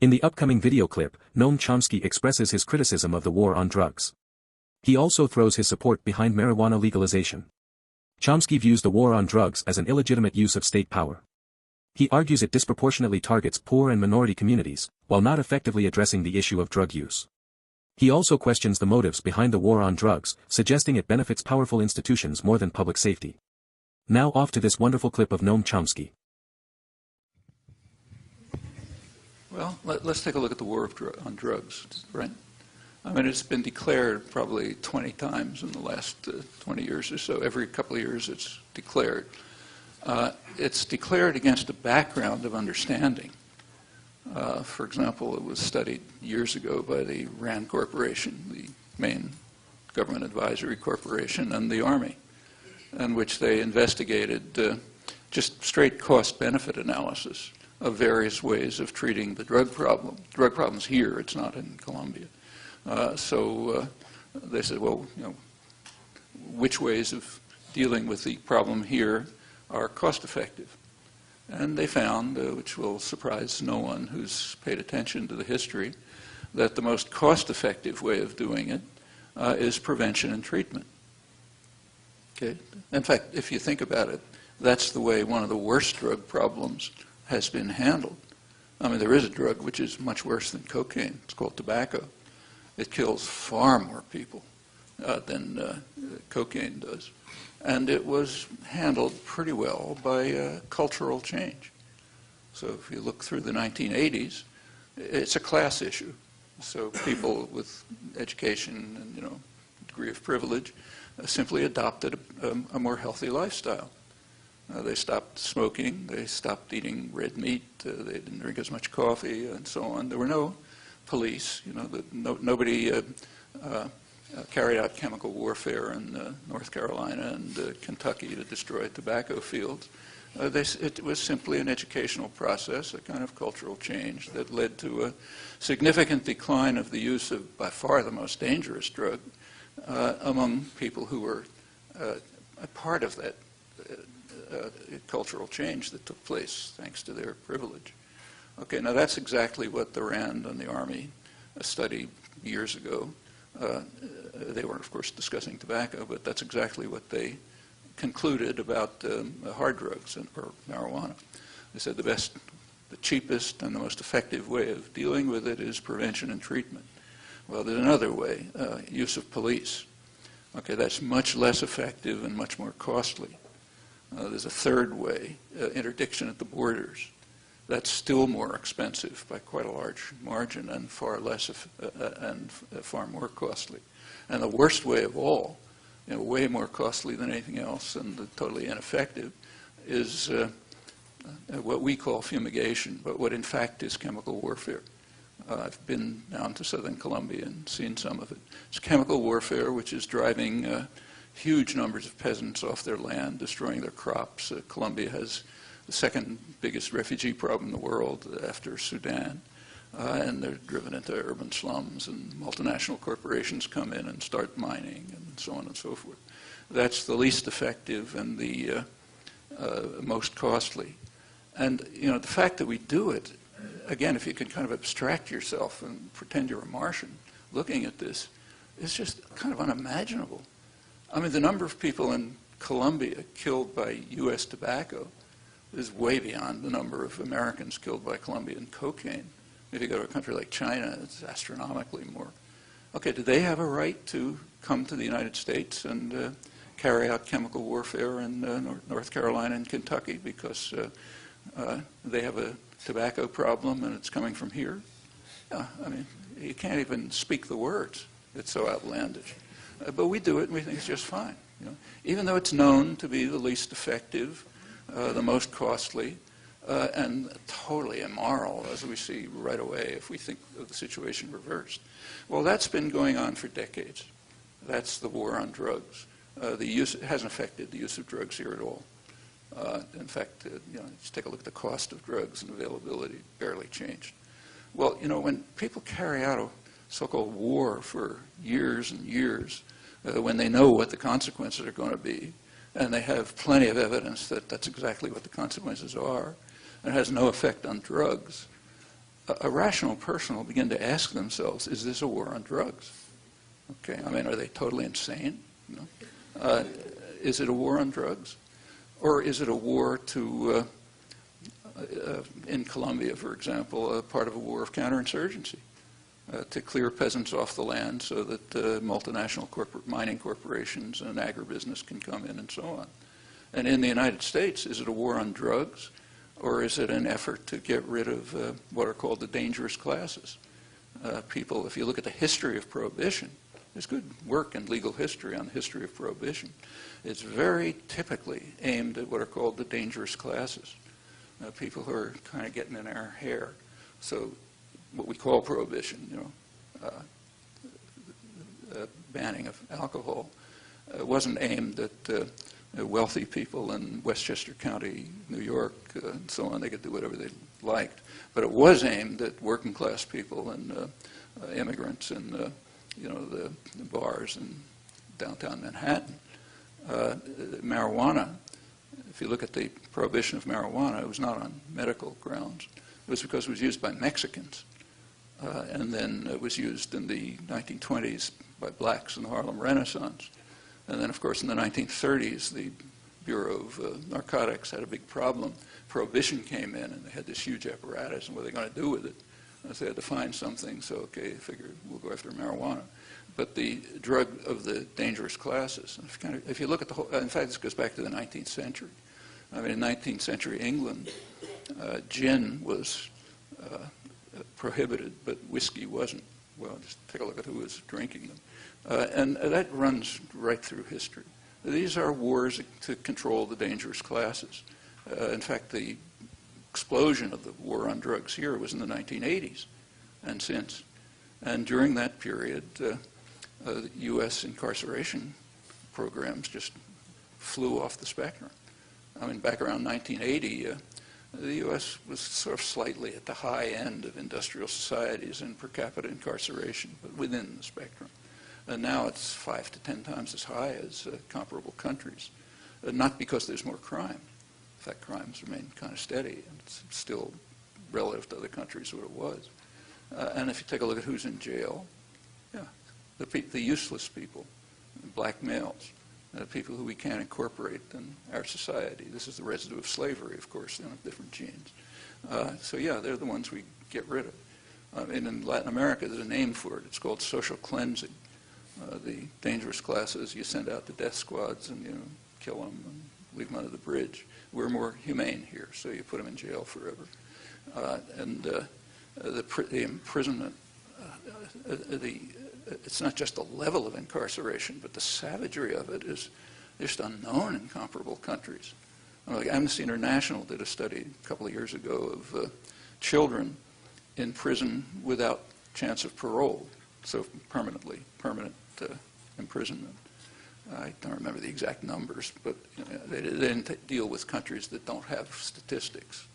In the upcoming video clip, Noam Chomsky expresses his criticism of the war on drugs. He also throws his support behind marijuana legalization. Chomsky views the war on drugs as an illegitimate use of state power. He argues it disproportionately targets poor and minority communities, while not effectively addressing the issue of drug use. He also questions the motives behind the war on drugs, suggesting it benefits powerful institutions more than public safety. Now off to this wonderful clip of Noam Chomsky. Well, let's take a look at the war on drugs, right? I mean, it's been declared probably 20 times in the last 20 years or so. Every couple of years it's declared. It's declared against a background of understanding. For example, it was studied years ago by the RAND Corporation, the main government advisory corporation, and the Army, in which they investigated just straight cost-benefit analysis of various ways of treating the drug problem. Drug problem's here, it's not in Colombia. So they said, well, which ways of dealing with the problem here are cost-effective? And they found, which will surprise no one who's paid attention to the history, that the most cost-effective way of doing it is prevention and treatment. Okay? In fact, if you think about it, that's the way one of the worst drug problems has been handled. I mean, there is a drug which is much worse than cocaine. It's called tobacco. It kills far more people than cocaine does. And it was handled pretty well by cultural change. So if you look through the 1980s, it's a class issue. So people with education and degree of privilege simply adopted a more healthy lifestyle. They stopped smoking, they stopped eating red meat, they didn't drink as much coffee, and so on. There were no police, nobody carried out chemical warfare in North Carolina and Kentucky to destroy tobacco fields. It was simply an educational process, a kind of cultural change that led to a significant decline of the use of, by far, the most dangerous drug among people who were a part of that cultural change that took place thanks to their privilege. Okay, now that's exactly what the RAND and the Army studied years ago. They were, of course, discussing tobacco, but that's exactly what they concluded about hard drugs or marijuana. They said the cheapest and the most effective way of dealing with it is prevention and treatment. Well, there's another way, use of police. Okay, that's much less effective and much more costly. There's a third way, interdiction at the borders. That's still more expensive by quite a large margin and far less and far more costly. And the worst way of all, way more costly than anything else and totally ineffective, is what we call fumigation, but what in fact is chemical warfare. I've been down to southern Colombia and seen some of it. It's chemical warfare which is driving huge numbers of peasants off their land, destroying their crops. Colombia has the second biggest refugee problem in the world after Sudan. And they're driven into urban slums, and multinational corporations come in and start mining, and so on and so forth. That's the least effective and the most costly. And the fact that we do it, again, if you can kind of abstract yourself and pretend you're a Martian looking at this, is just kind of unimaginable. I mean, the number of people in Colombia killed by U.S. tobacco is way beyond the number of Americans killed by Colombian cocaine. If you go to a country like China, it's astronomically more. Okay, do they have a right to come to the United States and carry out chemical warfare in North Carolina and Kentucky because they have a tobacco problem and it's coming from here? Yeah, I mean, you can't even speak the words. It's so outlandish. But we do it and we think it's just fine. Even though it's known to be the least effective, the most costly, and totally immoral, as we see right away if we think of the situation reversed. Well, that's been going on for decades. That's the war on drugs. It hasn't affected the use of drugs here at all. In fact, just take a look at the cost of drugs and availability, barely changed. Well, when people carry out a so-called war for years and years, when they know what the consequences are going to be, and they have plenty of evidence that that's exactly what the consequences are, and it has no effect on drugs, a rational person will begin to ask themselves, is this a war on drugs? Okay, I mean, are they totally insane? No. Is it a war on drugs? Or is it a war to, in Colombia, for example, a part of a war of counterinsurgency, to clear peasants off the land so that multinational mining corporations and agribusiness can come in and so on? And in the United States, is it a war on drugs? Or is it an effort to get rid of what are called the dangerous classes? People, if you look at the history of Prohibition, there's good work in legal history on the history of Prohibition. It's very typically aimed at what are called the dangerous classes, people who are kind of getting in our hair. So what we call Prohibition, banning of alcohol, wasn't aimed at wealthy people in Westchester County, New York, and so on. They could do whatever they liked. But it was aimed at working class people and immigrants and the bars in downtown Manhattan. Marijuana, if you look at the prohibition of marijuana, it was not on medical grounds. It was because it was used by Mexicans. And then it was used in the 1920s by blacks in the Harlem Renaissance. And then, of course, in the 1930s, the Bureau of Narcotics had a big problem. Prohibition came in, and they had this huge apparatus, and what are they going to do with it? So they had to find something, so, okay, they figured we'll go after marijuana. But the drug of the dangerous classes, if you look at the whole, in fact, this goes back to the 19th century. I mean, in 19th century England, gin was prohibited, but whiskey wasn't. Well, just take a look at who was drinking them. And that runs right through history. These are wars to control the dangerous classes. In fact, the explosion of the war on drugs here was in the 1980s and since. And during that period, the U.S. incarceration programs just flew off the spectrum. I mean, back around 1980, the U.S. was sort of slightly at the high end of industrial societies in per capita incarceration, but within the spectrum. And now it's 5 to 10 times as high as comparable countries, not because there's more crime. In fact, crimes remain kind of steady, and it's still relative to other countries what it was. And if you take a look at who's in jail, yeah, the useless people, black males, people who we can't incorporate in our society. This is the residue of slavery, of course. They don't have different genes. So yeah, they're the ones we get rid of. And in Latin America, there's a name for it. It's called social cleansing. The dangerous classes, you send out the death squads and kill them and leave them under the bridge. We're more humane here, so you put them in jail forever. The imprisonment, it's not just the level of incarceration, but the savagery of it is just unknown in comparable countries. Like Amnesty International did a study a couple of years ago of children in prison without chance of parole, so permanent imprisonment. I don't remember the exact numbers, but they didn't deal with countries that don't have statistics,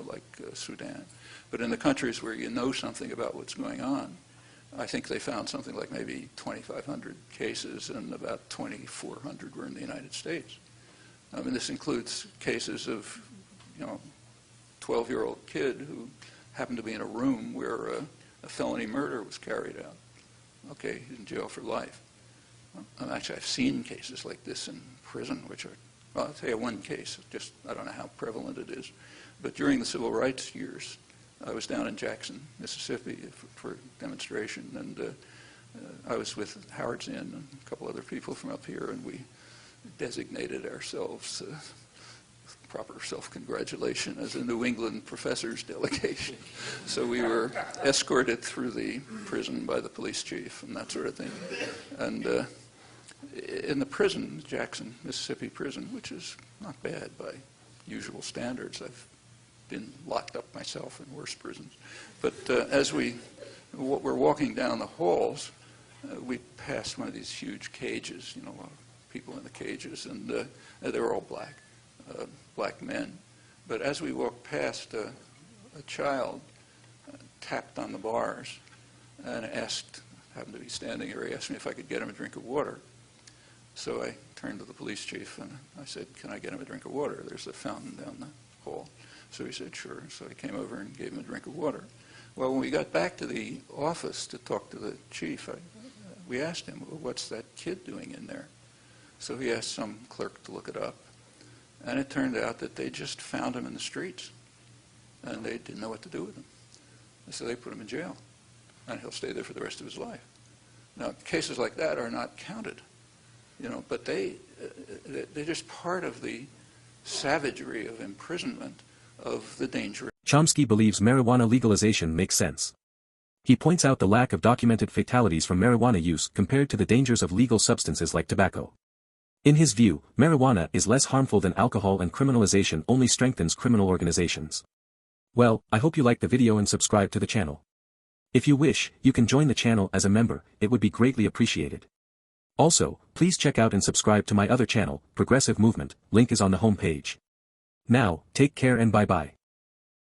like Sudan. But in the countries where you know something about what's going on, I think they found something like maybe 2,500 cases, and about 2,400 were in the United States. I mean, this includes cases of, 12-year-old kid who happened to be in a room where a felony murder was carried out. Okay, he's in jail for life. Actually, I've seen cases like this in prison, which are, well, I'll tell you one case, just I don't know how prevalent it is, but during the civil rights years, I was down in Jackson, Mississippi for a demonstration, and I was with Howard Zinn and a couple other people from up here, and we designated ourselves proper self-congratulation as a New England professors delegation. So we were escorted through the prison by the police chief and that sort of thing. And in the prison, Jackson, Mississippi prison, which is not bad by usual standards. I've been locked up myself in worse prisons. But as we're walking down the halls, we passed one of these huge cages, a lot of people in the cages, and they were all black men. But as we walked past, a child tapped on the bars and happened to be standing here, he asked me if I could get him a drink of water. So I turned to the police chief and I said, can I get him a drink of water? There's a fountain down the hall. So he said, sure. So I came over and gave him a drink of water. Well, when we got back to the office to talk to the chief, we asked him, well, what's that kid doing in there? So he asked some clerk to look it up. And it turned out that they just found him in the streets. And they didn't know what to do with him. So they put him in jail. And he'll stay there for the rest of his life. Now, cases like that are not counted, but they're just part of the savagery of imprisonment of the danger. Chomsky believes marijuana legalization makes sense. He points out the lack of documented fatalities from marijuana use compared to the dangers of legal substances like tobacco. In his view, marijuana is less harmful than alcohol, and criminalization only strengthens criminal organizations. Well, I hope you liked the video and subscribe to the channel. If you wish, you can join the channel as a member, it would be greatly appreciated. Also, please check out and subscribe to my other channel, Progressive Movement, link is on the home page. Now, take care and bye-bye.